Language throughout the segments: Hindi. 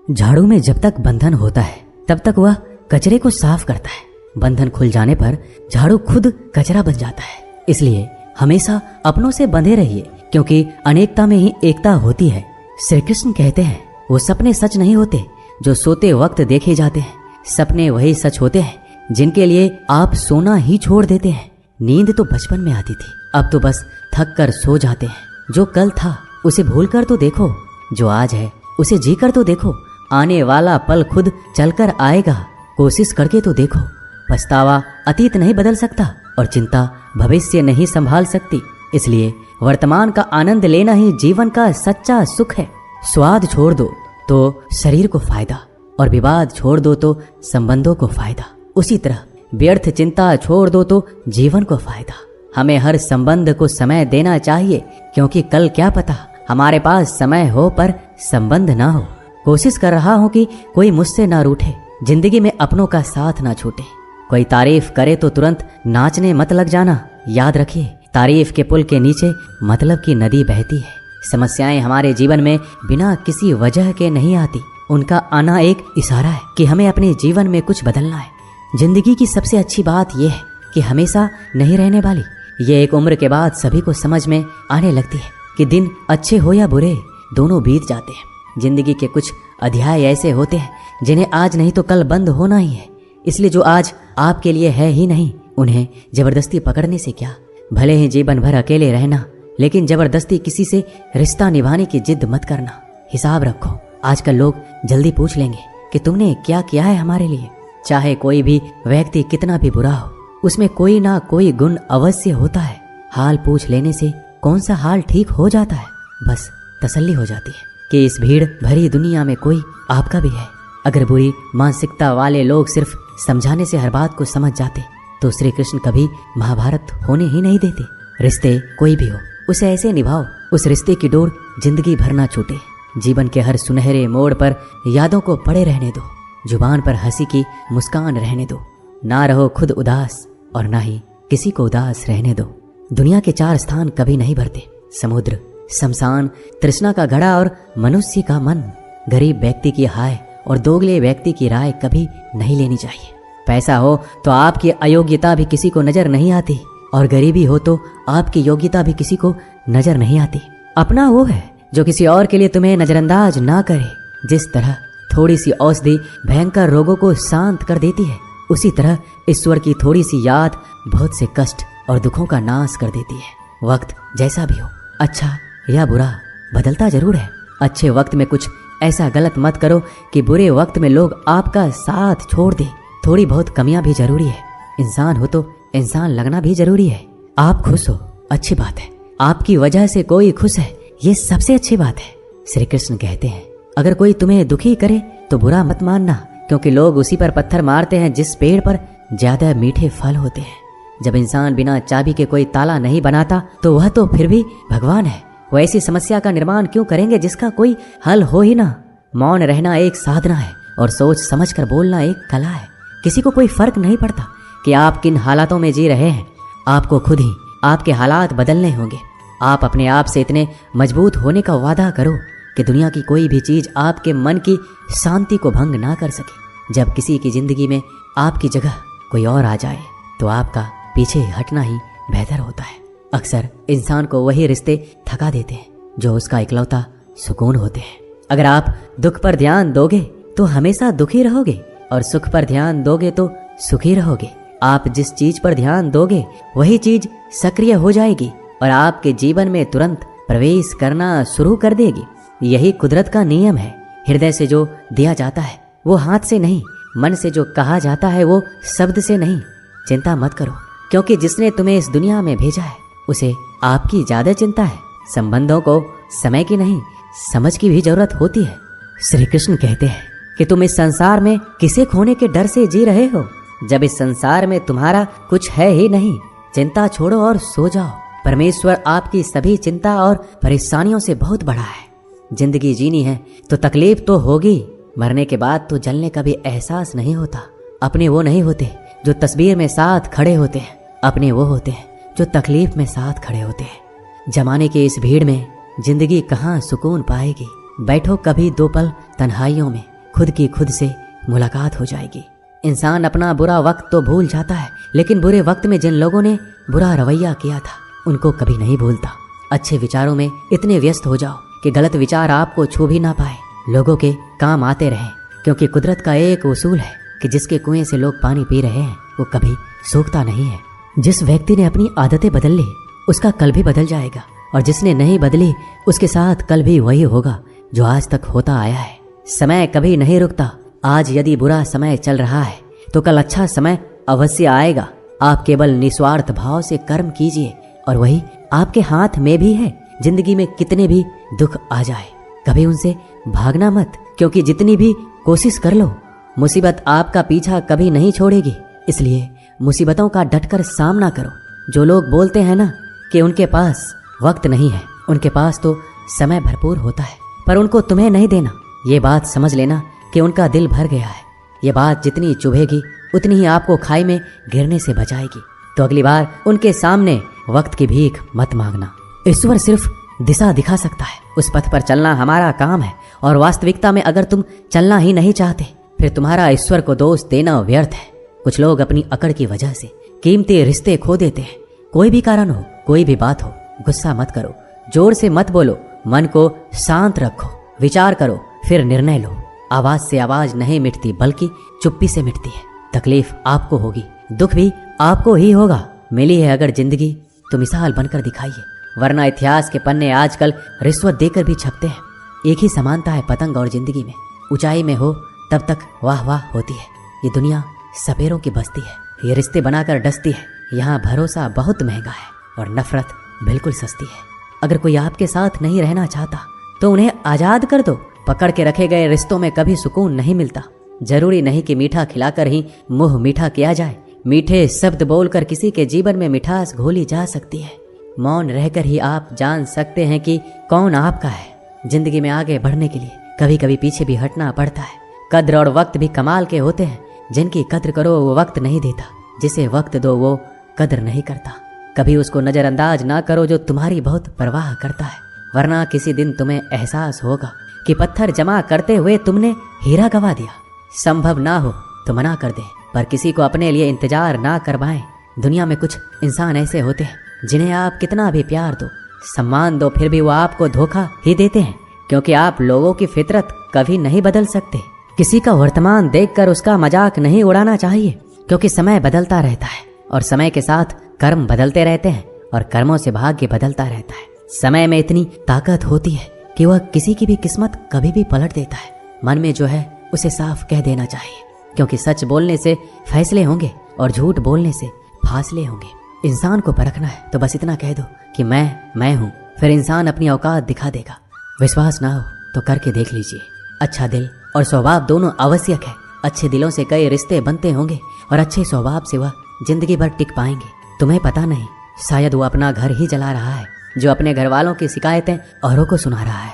झाड़ू में जब तक बंधन होता है तब तक वह कचरे को साफ करता है। बंधन खुल जाने पर झाड़ू खुद कचरा बन जाता है। इसलिए हमेशा अपनों से बंधे रहिए, क्योंकि अनेकता में ही एकता होती है। श्री कृष्ण कहते हैं, वो सपने सच नहीं होते जो सोते वक्त देखे जाते हैं। सपने वही सच होते हैं जिनके लिए आप सोना ही छोड़ देते हैं। नींद तो बचपन में आती थी, अब तो बस थक कर सो जाते हैं। जो कल था उसे भूल कर तो देखो, जो आज है उसे जी कर तो देखो। आने वाला पल खुद चलकर आएगा, कोशिश करके तो देखो। पछतावा अतीत नहीं बदल सकता और चिंता भविष्य नहीं संभाल सकती। इसलिए वर्तमान का आनंद लेना ही जीवन का सच्चा सुख है। स्वाद छोड़ दो तो शरीर को फायदा, और विवाद छोड़ दो तो संबंधों को फायदा। उसी तरह व्यर्थ चिंता छोड़ दो तो जीवन को फायदा। हमें हर संबंध को समय देना चाहिए, क्योंकि कल क्या पता हमारे पास समय हो पर संबंध ना हो। कोशिश कर रहा हूं कि कोई मुझसे ना रूठे, जिंदगी में अपनों का साथ ना छूटे। कोई तारीफ करे तो तुरंत नाचने मत लग जाना। याद रखिए, तारीफ के पुल के नीचे मतलब की नदी बहती है। समस्याएं हमारे जीवन में बिना किसी वजह के नहीं आती। उनका आना एक इशारा है कि हमें अपने जीवन में कुछ बदलना है। जिंदगी की सबसे अच्छी बात यह है कि हमेशा नहीं रहने वाली। ये एक उम्र के बाद सभी को समझ में आने लगती है कि दिन अच्छे हो या बुरे, दोनों बीत जाते हैं। जिंदगी के कुछ अध्याय ऐसे होते हैं जिन्हें आज नहीं तो कल बंद होना ही है। इसलिए जो आज आपके लिए है ही नहीं, उन्हें जबरदस्ती पकड़ने से क्या। भले ही जीवन भर अकेले रहना, लेकिन जबरदस्ती किसी से रिश्ता निभाने की जिद मत करना। हिसाब रखो, आजकल लोग जल्दी पूछ लेंगे कि तुमने क्या किया है हमारे लिए। चाहे कोई भी व्यक्ति कितना भी बुरा हो, उसमें कोई ना कोई गुण अवश्य होता है। हाल पूछ लेने से कौन सा हाल ठीक हो जाता है, बस तसल्ली हो जाती है कि इस भीड़ भरी दुनिया में कोई आपका भी है। अगर बुरी मानसिकता वाले लोग सिर्फ समझाने से हर बात को समझ जाते तो श्री कृष्ण कभी महाभारत होने ही नहीं देते। रिश्ते कोई भी हो, उसे ऐसे निभाओ उस रिश्ते की डोर जिंदगी भर ना छूटे। जीवन के हर सुनहरे मोड़ पर यादों को पड़े रहने दो, जुबान पर हंसी की मुस्कान रहने दो। ना रहो खुद उदास और ना ही किसी को उदास रहने दो। दुनिया के 4 स्थान कभी नहीं भरते, समुद्र, शमशान, तृष्णा का घड़ा और मनुष्य का मन। गरीब व्यक्ति की हाय और दोगले व्यक्ति की राय कभी नहीं लेनी चाहिए। पैसा हो तो आपकी अयोग्यता भी किसी को नजर नहीं आती, और गरीबी हो तो आपकी योग्यता भी किसी को नजर नहीं आती। अपना वो है जो किसी और के लिए तुम्हें नजरअंदाज ना करे। जिस तरह थोड़ी सी औषधि भयंकर रोगों को शांत कर देती है, उसी तरह ईश्वर की थोड़ी सी याद बहुत से कष्ट और दुखों का नाश कर देती है। वक्त जैसा भी हो, अच्छा या बुरा, बदलता जरूर है। अच्छे वक्त में कुछ ऐसा गलत मत करो कि बुरे वक्त में लोग आपका साथ छोड़ दे। थोड़ी बहुत कमियां भी जरूरी है। इंसान हो तो इंसान लगना भी जरूरी है। आप खुश हो, अच्छी बात है। आपकी वजह से कोई खुश है, ये सबसे अच्छी बात है। श्री कृष्ण कहते हैं, अगर कोई तुम्हें दुखी करे तो बुरा मत मानना, क्योंकि लोग उसी पर पत्थर मारते हैं जिस पेड़ पर ज्यादा मीठे फल होते हैं। जब इंसान बिना चाबी के कोई ताला नहीं बनाता तो वह तो फिर भी भगवान है। वो ऐसी समस्या का निर्माण क्यों करेंगे जिसका कोई हल हो ही ना। मौन रहना एक साधना है और सोच समझ कर बोलना एक कला है। किसी को कोई फर्क नहीं पड़ता कि आप किन हालातों में जी रहे हैं। आपको खुद ही आपके हालात बदलने होंगे। आप अपने आप से इतने मजबूत होने का वादा करो कि दुनिया की कोई भी चीज आपके मन की शांति को भंग ना कर सके। जब किसी की जिंदगी में आपकी जगह कोई और आ जाए तो आपका पीछे हटना ही बेहतर होता है। अक्सर इंसान को वही रिश्ते थका देते हैं जो उसका इकलौता सुकून होते हैं। अगर आप दुख पर ध्यान दोगे तो हमेशा दुखी रहोगे, और सुख पर ध्यान दोगे तो सुखी रहोगे। आप जिस चीज पर ध्यान दोगे वही चीज सक्रिय हो जाएगी और आपके जीवन में तुरंत प्रवेश करना शुरू कर देगी। यही कुदरत का नियम है। हृदय से जो दिया जाता है वो हाथ से नहीं, मन से जो कहा जाता है वो शब्द से नहीं। चिंता मत करो, क्योंकि जिसने तुम्हें इस दुनिया में भेजा है उसे आपकी ज्यादा चिंता है। संबंधों को समय की नहीं, समझ की भी जरूरत होती है। श्री कृष्ण कहते हैं कि तुम इस संसार में किसे खोने के डर से जी रहे हो, जब इस संसार में तुम्हारा कुछ है ही नहीं। चिंता छोड़ो और सो जाओ। परमेश्वर आपकी सभी चिंता और परेशानियों से बहुत बड़ा है। जिंदगी जीनी है तो तकलीफ तो होगी, मरने के बाद तो जलने का भी एहसास नहीं होता। अपने वो नहीं होते जो तस्वीर में साथ खड़े होते हैं, अपने वो होते हैं जो तकलीफ में साथ खड़े होते हैं। जमाने की इस भीड़ में जिंदगी कहाँ सुकून पाएगी। बैठो कभी 2 पल तन्हाइयों में, खुद की खुद से मुलाकात हो जाएगी। इंसान अपना बुरा वक्त तो भूल जाता है, लेकिन बुरे वक्त में जिन लोगों ने बुरा रवैया किया था उनको कभी नहीं भूलता। अच्छे विचारों में इतने व्यस्त हो जाओ कि गलत विचार आपको छू भी ना पाए, लोगों के काम आते रहें, क्योंकि कुदरत का एक उसूल है कि जिसके कुएं से लोग पानी पी रहे हैं वो कभी सूखता नहीं है। जिस व्यक्ति ने अपनी आदतें बदल ली उसका कल भी बदल जाएगा, और जिसने नहीं बदली उसके साथ कल भी वही होगा जो आज तक होता आया है। समय कभी नहीं रुकता। आज यदि बुरा समय चल रहा है तो कल अच्छा समय अवश्य आएगा। आप केवल निस्वार्थ भाव से कर्म कीजिए और वही आपके हाथ में भी है। जिंदगी में कितने भी दुख आ जाए कभी उनसे भागना मत, क्योंकि जितनी भी कोशिश कर लो मुसीबत आपका पीछा कभी नहीं छोड़ेगी। इसलिए मुसीबतों का डटकर सामना करो। जो लोग बोलते हैं ना कि उनके पास वक्त नहीं है, उनके पास तो समय भरपूर होता है, पर उनको तुम्हें नहीं देना। ये बात समझ लेना कि उनका दिल भर गया है। ये बात जितनी चुभेगी उतनी ही आपको खाई में गिरने से बचाएगी। तो अगली बार उनके सामने वक्त की भीख मत मांगना। ईश्वर सिर्फ दिशा दिखा सकता है, उस पथ पर चलना हमारा काम है। और वास्तविकता में अगर तुम चलना ही नहीं चाहते फिर तुम्हारा ईश्वर को दोष देना व्यर्थ है। कुछ लोग अपनी अकड़ की वजह से कीमती रिश्ते खो देते हैं। कोई भी कारण हो, कोई भी बात हो, गुस्सा मत करो, जोर से मत बोलो, मन को शांत रखो, विचार करो, फिर निर्णय लो। आवाज से आवाज नहीं मिटती बल्कि चुप्पी से मिटती है। तकलीफ आपको होगी, दुख भी आपको ही होगा। मिली है अगर जिंदगी तो मिसाल बनकर दिखाइए, वरना इतिहास के पन्ने आजकल रिश्वत देकर भी छपते हैं। एक ही समानता है पतंग और जिंदगी में, ऊंचाई में हो तब तक वाह वाह होती है। ये दुनिया सपेरों की बस्ती है, ये रिश्ते बनाकर डसती है। यहाँ भरोसा बहुत महंगा है और नफरत बिल्कुल सस्ती है। अगर कोई आपके साथ नहीं रहना चाहता तो उन्हें आजाद कर दो। पकड़ के रखे गए रिश्तों में कभी सुकून नहीं मिलता। जरूरी नहीं कि मीठा खिलाकर ही मुंह मीठा किया जाए। मीठे शब्द बोलकर किसी के जीवन में मिठास घोली जा सकती है। मौन रहकर ही आप जान सकते हैं कि कौन आपका है। जिंदगी में आगे बढ़ने के लिए कभी कभी पीछे भी हटना पड़ता है। कद्र और वक्त भी कमाल के होते हैं। जिनकी कद्र करो वो वक्त नहीं देता, जिसे वक्त दो वो कद्र नहीं करता। कभी उसको नजरअंदाज ना करो जो तुम्हारी बहुत परवाह करता है, वरना किसी दिन तुम्हें एहसास होगा कि पत्थर जमा करते हुए तुमने हीरा गवा दिया। संभव ना हो तो मना कर दे, पर किसी को अपने लिए इंतजार ना करवाएं। दुनिया में कुछ इंसान ऐसे होते हैं जिन्हें आप कितना भी प्यार दो, सम्मान दो, फिर भी वो आपको धोखा ही देते हैं, क्योंकि आप लोगों की फितरत कभी नहीं बदल सकते। किसी का वर्तमान देखकर उसका मजाक नहीं उड़ाना चाहिए, क्योंकि समय बदलता रहता है और समय के साथ कर्म बदलते रहते हैं और कर्मों से भाग्य बदलता रहता है। समय में इतनी ताकत होती है कि वह किसी की भी किस्मत कभी भी पलट देता है। मन में जो है उसे साफ कह देना चाहिए, क्योंकि सच बोलने से फैसले होंगे और झूठ बोलने से फासले होंगे। इंसान को परखना है तो बस इतना कह दो कि मैं हूँ, फिर इंसान अपनी औकात दिखा देगा। विश्वास ना हो तो करके देख लीजिए। अच्छा दिल और स्वभाव दोनों आवश्यक है। अच्छे दिलों से कई रिश्ते बनते होंगे और अच्छे स्वभाव से वह जिंदगी भर टिक पाएंगे। तुम्हें पता नहीं, शायद वो अपना घर ही जला रहा है जो अपने घर वालों की शिकायतें औरों को सुना रहा है।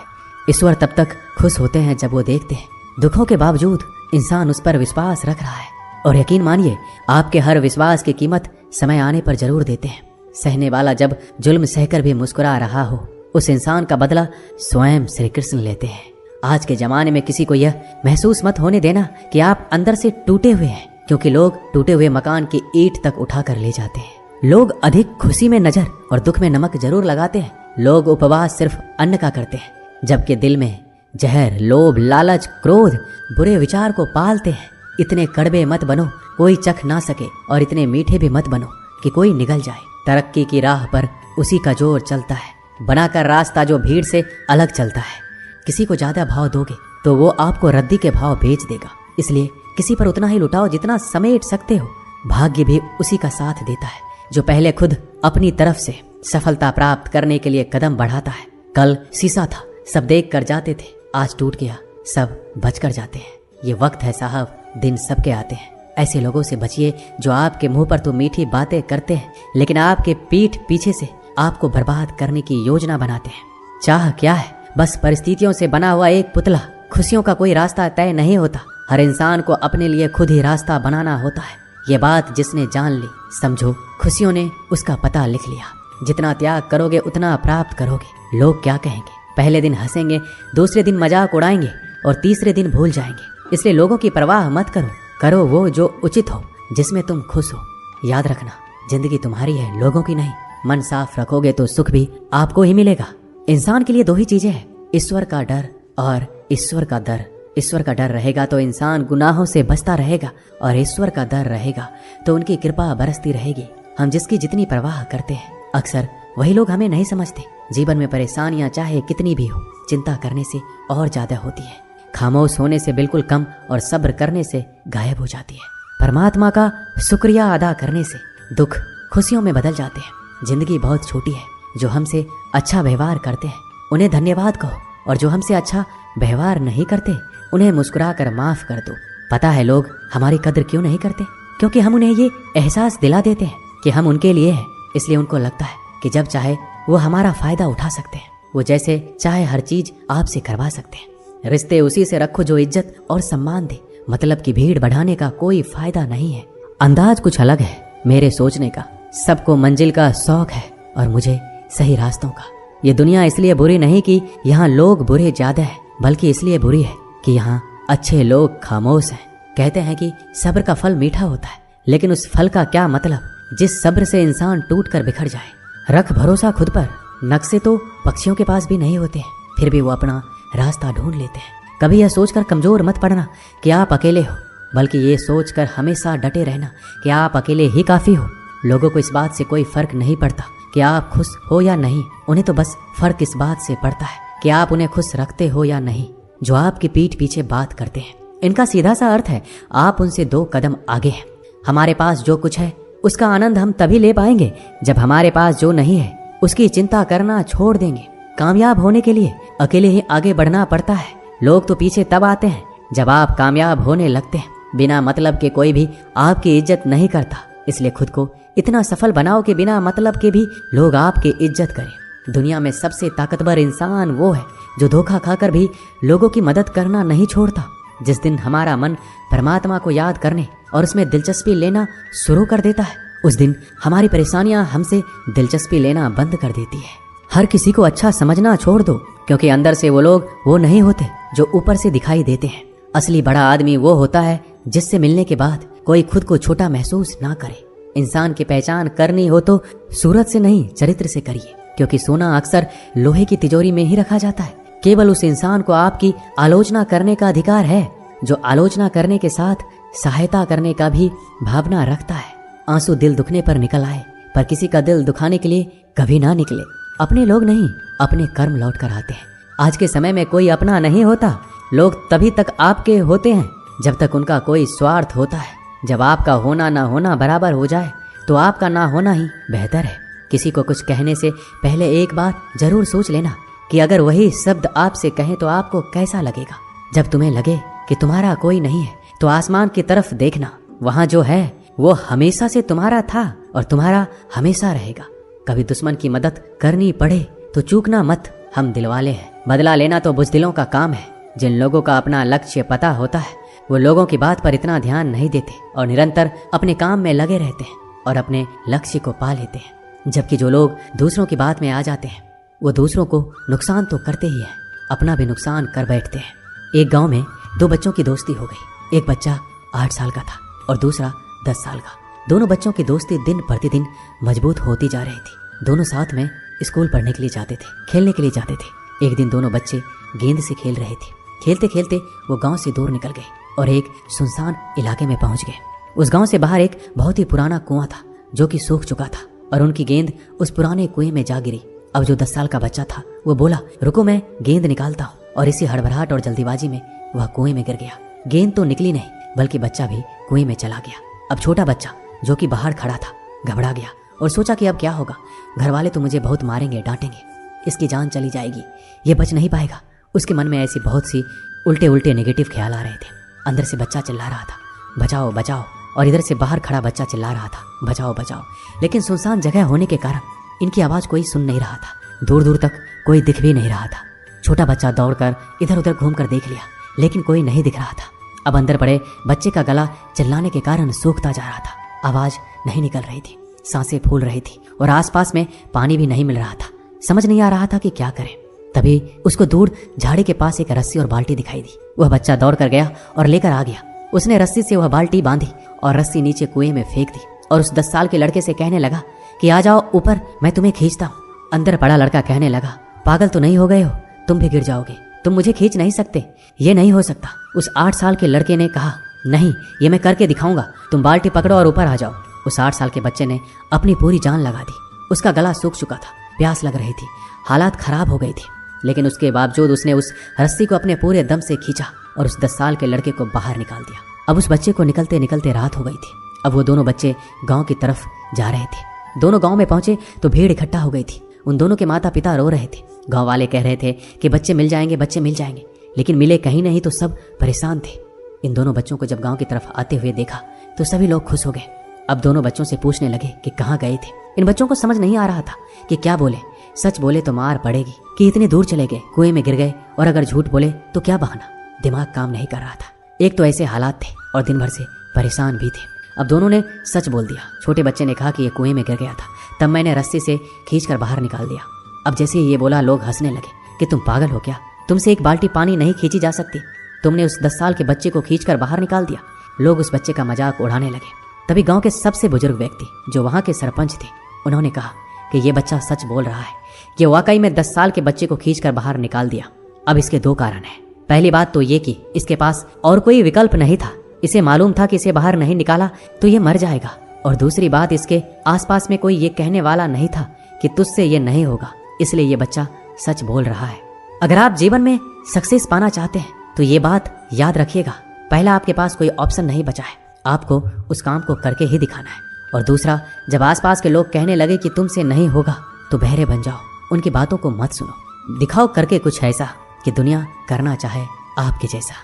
ईश्वर तब तक खुश होते हैं जब वो देखते हैं दुखों के बावजूद इंसान उस पर विश्वास रख रहा है। और यकीन मानिए, आपके हर विश्वास की कीमत समय आने पर जरूर देते हैं। सहने वाला जब जुल्म सहकर भी मुस्कुरा रहा हो, उस इंसान का बदला स्वयं श्री कृष्ण लेते हैं। आज के जमाने में किसी को यह महसूस मत होने देना कि आप अंदर से टूटे हुए हैं, क्योंकि लोग टूटे हुए मकान की ईंट तक उठाकर ले जाते हैं। लोग अधिक खुशी में नजर और दुख में नमक जरूर लगाते हैं। लोग उपवास सिर्फ अन्न का करते हैं, जबकि दिल में जहर, लोभ, लालच, क्रोध, बुरे विचार को पालते हैं। इतने कड़वे मत बनो कोई चख ना सके, और इतने मीठे भी मत बनो कि कोई निगल जाए। तरक्की की राह पर उसी का जोर चलता है, बनाकर रास्ता जो भीड़ से अलग चलता है। किसी को ज्यादा भाव दोगे तो वो आपको रद्दी के भाव बेच देगा। इसलिए किसी पर उतना ही लुटाओ जितना समेट सकते हो। भाग्य भी उसी का साथ देता है जो पहले खुद अपनी तरफ से सफलता प्राप्त करने के लिए कदम बढ़ाता है। कल शीशा था, सब देख कर जाते थे, आज टूट गया, सब बच कर जाते हैं। ये वक्त है साहब, दिन सबके आते हैं। ऐसे लोगों से बचिए जो आपके मुंह पर तो मीठी बातें करते हैं, लेकिन आपके पीठ पीछे से आपको बर्बाद करने की योजना बनाते हैं। चाह क्या है? बस परिस्थितियों से बना हुआ एक पुतला। खुशियों का कोई रास्ता तय नहीं होता, हर इंसान को अपने लिए खुद ही रास्ता बनाना होता है। ये बात जिसने जान ली, समझो खुशियों ने उसका पता लिख लिया। जितना त्याग करोगे उतना प्राप्त करोगे। लोग क्या कहेंगे? पहले दिन हंसेंगे, दूसरे दिन मजाक उड़ाएंगे और तीसरे दिन भूल जाएंगे। इसलिए लोगों की परवाह मत करो, करो वो जो उचित हो, जिसमें तुम खुश हो। याद रखना, जिंदगी तुम्हारी है, लोगों की नहीं। मन साफ रखोगे तो सुख भी आपको ही मिलेगा। इंसान के लिए दो ही चीजें हैं, ईश्वर का डर और ईश्वर का दर। ईश्वर का डर रहेगा तो इंसान गुनाहों से बचता रहेगा, और ईश्वर का डर रहेगा तो उनकी कृपा बरसती रहेगी। हम जिसकी जितनी परवाह करते हैं, अक्सर वही लोग हमें नहीं समझते। जीवन में परेशानियां चाहे कितनी भी हो, चिंता करने से और ज्यादा होती है, खामोश होने से बिल्कुल कम, और सब्र करने से गायब हो जाती है। परमात्मा का शुक्रिया अदा करने से दुख खुशियों में बदल जाते हैं। जिंदगी बहुत छोटी है, जो हमसे अच्छा व्यवहार करते हैं उन्हें धन्यवाद कहो, और जो हमसे अच्छा व्यवहार नहीं करते उन्हें मुस्कुराकर माफ कर दो। पता है लोग हमारी कद्र क्यों नहीं करते? क्योंकि हम उन्हें ये एहसास दिला देते हैं कि हम उनके लिए हैं। इसलिए उनको लगता है कि जब चाहे वो हमारा फायदा उठा सकते हैं, वो जैसे चाहे हर चीज आपसे करवा सकते हैं। रिश्ते उसी से रखो जो इज्जत और सम्मान दे। मतलब की भीड़ बढ़ाने का कोई फायदा नहीं है। अंदाज कुछ अलग है मेरे सोचने का। सबको मंजिल का शौक है और मुझे सही रास्तों का। ये दुनिया इसलिए बुरी नहीं कि यहाँ लोग बुरे ज्यादा है, बल्कि इसलिए बुरी है कि यहाँ अच्छे लोग खामोश हैं। कहते हैं कि सब्र का फल मीठा होता है, लेकिन उस फल का क्या मतलब जिस सब्र से इंसान टूट कर बिखर जाए। रख भरोसा खुद पर। नक्शे तो पक्षियों के पास भी नहीं होते हैं, फिर भी वो अपना रास्ता ढूंढ लेते हैं। कभी यह सोचकर कमजोर मत पड़ना कि आप अकेले हो, बल्कि ये सोचकर हमेशा डटे रहना कि आप अकेले ही काफी हो। लोगों को इस बात से कोई फर्क नहीं पड़ता कि आप खुश हो या नहीं, उन्हें तो बस फर्क इस बात से पड़ता है कि आप उन्हें खुश रखते हो या नहीं। जो आपकी पीठ पीछे बात करते हैं, इनका सीधा सा अर्थ है आप उनसे 2 कदम आगे हैं। हमारे पास जो कुछ है उसका आनंद हम तभी ले पाएंगे जब हमारे पास जो नहीं है उसकी चिंता करना छोड़ देंगे। कामयाब होने के लिए अकेले ही आगे बढ़ना पड़ता है। लोग तो पीछे तब आते हैं जब आप कामयाब होने लगते हैं। बिना मतलब के कोई भी आपकी इज्जत नहीं करता, इसलिए खुद को इतना सफल बनाओ कि बिना मतलब के भी लोग आपकी इज्जत करें। दुनिया में सबसे ताकतवर इंसान वो है जो धोखा खाकर भी लोगों की मदद करना नहीं छोड़ता। जिस दिन हमारा मन परमात्मा को याद करने और उसमें दिलचस्पी लेना शुरू कर देता है, उस दिन हमारी परेशानियां हमसे दिलचस्पी लेना बंद कर देती है। हर किसी को अच्छा समझना छोड़ दो, क्योंकि अंदर से वो लोग वो नहीं होते जो ऊपर से दिखाई देते हैं। असली बड़ा आदमी वो होता है जिससे मिलने के बाद कोई खुद को छोटा महसूस ना करे। इंसान की पहचान करनी हो तो सूरत से नहीं, चरित्र से करिए, क्योंकि सोना अक्सर लोहे की तिजोरी में ही रखा जाता है। केवल उस इंसान को आपकी आलोचना करने का अधिकार है जो आलोचना करने के साथ सहायता करने का भी भावना रखता है। आंसू दिल दुखने पर निकल आए, पर किसी का दिल दुखाने के लिए कभी ना निकले। अपने लोग नहीं, अपने कर्म लौट कर आते हैं। आज के समय में कोई अपना नहीं होता। लोग तभी तक आपके होते हैं जब तक उनका कोई स्वार्थ होता है। जब आपका होना ना होना बराबर हो जाए तो आपका ना होना ही बेहतर है। किसी को कुछ कहने से पहले एक बार जरूर सोच लेना कि अगर वही शब्द आपसे कहें तो आपको कैसा लगेगा। जब तुम्हें लगे कि तुम्हारा कोई नहीं है तो आसमान की तरफ देखना, वहां जो है वो हमेशा से तुम्हारा था और तुम्हारा हमेशा रहेगा। कभी दुश्मन की मदद करनी पड़े तो चूकना मत। हम दिलवाले हैं, बदला लेना तो बुज़दिलों का काम है। जिन लोगों का अपना लक्ष्य पता होता है वो लोगों की बात पर इतना ध्यान नहीं देते और निरंतर अपने काम में लगे रहते हैं और अपने लक्ष्य को पा लेते हैं। जबकि जो लोग दूसरों की बात में आ जाते हैं वो दूसरों को नुकसान तो करते ही हैं, अपना भी नुकसान कर बैठते हैं। एक गांव में 2 बच्चों की दोस्ती हो गई। एक बच्चा 8 साल का था और दूसरा 10 साल का। दोनों बच्चों की दोस्ती दिन प्रतिदिन मजबूत होती जा रही थी। दोनों साथ में स्कूल पढ़ने के लिए जाते थे, खेलने के लिए जाते थे। एक दिन दोनों बच्चे गेंद से खेल रहे थे। खेलते खेलते वो गांव से दूर निकल गए और एक सुनसान इलाके में पहुंच गए। उस गांव से बाहर एक बहुत ही पुराना कुआं था जो कि सूख चुका था और उनकी गेंद उस पुराने कुएं में जा गिरी। अब जो 10 साल का बच्चा था वो बोला, रुको मैं गेंद निकालता हूँ, और इसी हड़बड़ाहट और जल्दीबाजी में वह कुएं में गिर गया। गेंद तो निकली नहीं बल्कि बच्चा भी कुएं में चला गया। अब छोटा बच्चा जो कि बाहर खड़ा था घबरा गया और सोचा कि अब क्या होगा। घर वाले तो मुझे बहुत मारेंगे, डांटेंगे, इसकी जान चली जाएगी, ये बच नहीं पाएगा। उसके मन में ऐसी बहुत सी उल्टे उल्टे नेगेटिव ख्याल आ रहे थे। अंदर से बच्चा चिल्ला रहा था, बचाओ बचाओ, और इधर से बाहर खड़ा बच्चा चिल्ला रहा था, बचाओ बचाओ। लेकिन सुनसान जगह होने के कारण इनकी आवाज कोई सुन नहीं रहा था। दूर दूर तक कोई दिख भी नहीं रहा था। छोटा बच्चा दौड़कर इधर उधर घूमकर देख लिया, लेकिन कोई नहीं दिख रहा था। अब अंदर पड़े बच्चे का गला चिल्लाने के कारण सूखता जा रहा था। आवाज नहीं निकल रही थी, सांसें फूल रही थी और आसपास में पानी भी नहीं मिल रहा था। समझ नहीं आ रहा था कि क्या करें। तभी उसको दूर झाड़ी के पास एक रस्सी और बाल्टी दिखाई दी। वह बच्चा दौड़ कर गया और लेकर आ गया। उसने रस्सी से वह बाल्टी बांधी और रस्सी नीचे कुएं में फेंक दी और उस 10 साल के लड़के से कहने लगा कि आ जाओ ऊपर, मैं तुम्हें खींचता हूँ। अंदर पड़ा लड़का कहने लगा, पागल तो नहीं हो गए हो, तुम भी गिर जाओगे, तुम मुझे खींच नहीं सकते, ये नहीं हो सकता। उस 8 साल के लड़के ने कहा, नहीं, ये मैं करके दिखाऊंगा, तुम बाल्टी पकड़ो और ऊपर आ जाओ। उस 8 साल के बच्चे ने अपनी पूरी जान लगा दी। उसका गला सूख चुका था, प्यास लग रही थी, हालात खराब हो गई थी, लेकिन उसके बावजूद उसने उस रस्सी को अपने पूरे दम से खींचा और उस 10 साल के लड़के को बाहर निकाल दिया। अब उस बच्चे को निकलते निकलते रात हो गई थी। अब वो दोनों बच्चे गांव की तरफ जा रहे थे। दोनों गांव में पहुंचे तो भीड़ इकट्ठा हो गई थी। उन दोनों के माता पिता रो रहे थे। गांव वाले कह रहे थे कि बच्चे मिल जाएंगे, बच्चे मिल जाएंगे, लेकिन मिले कहीं नहीं तो सब परेशान थे। इन दोनों बच्चों को जब गांव की तरफ आते हुए देखा तो सभी लोग खुश हो गए। अब दोनों बच्चों से पूछने लगे कि कहाँ गए थे। इन बच्चों को समझ नहीं आ रहा था कि क्या बोले। सच बोले तो मार पड़ेगी कि इतने दूर चले गए, कुएं में गिर गए, और अगर झूठ बोले तो क्या बहाना। दिमाग काम नहीं कर रहा था। एक तो ऐसे हालात थे और दिन भर से परेशान भी थे। अब दोनों ने सच बोल दिया। छोटे बच्चे ने कहा कि ये कुएं में गिर गया था, तब मैंने रस्सी से खींचकर बाहर निकाल दिया। अब जैसे ही ये बोला, लोग हंसने लगे कि तुम पागल हो क्या, तुमसे एक बाल्टी पानी नहीं खींची जा सकती, तुमने उस 10 साल के बच्चे को खींचकर बाहर निकाल दिया। लोग उस बच्चे का मजाक उड़ाने लगे। तभी गांव के सबसे बुजुर्ग व्यक्ति जो वहां के सरपंच थे, उन्होंने कहा कि ये बच्चा सच बोल रहा है, ये वाकई में 10 साल के बच्चे को खींचकर बाहर निकाल दिया। अब इसके 2 कारण हैं। पहली बात तो ये कि इसके पास और कोई विकल्प नहीं था। इसे मालूम था कि इसे बाहर नहीं निकाला तो ये मर जाएगा। और दूसरी बात, इसके आसपास में कोई ये कहने वाला नहीं था कि तुझसे ये नहीं होगा, इसलिए ये बच्चा सच बोल रहा है। अगर आप जीवन में सक्सेस पाना चाहते हैं तो ये बात याद रखिएगा, पहला आपके पास कोई ऑप्शन नहीं बचा है, आपको उस काम को करके ही दिखाना है। और दूसरा, जब आसपास के लोग कहने लगे कि तुमसे नहीं होगा तो बहरे बन जाओ, उनकी बातों को मत सुनो, दिखाओ करके कुछ ऐसा कि दुनिया करना चाहे आपके जैसा।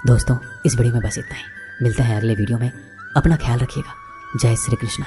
दोस्तों, इस वीडियो में बस इतना ही। मिलते हैं अगले वीडियो में। अपना ख्याल रखिएगा। जय श्री कृष्ण।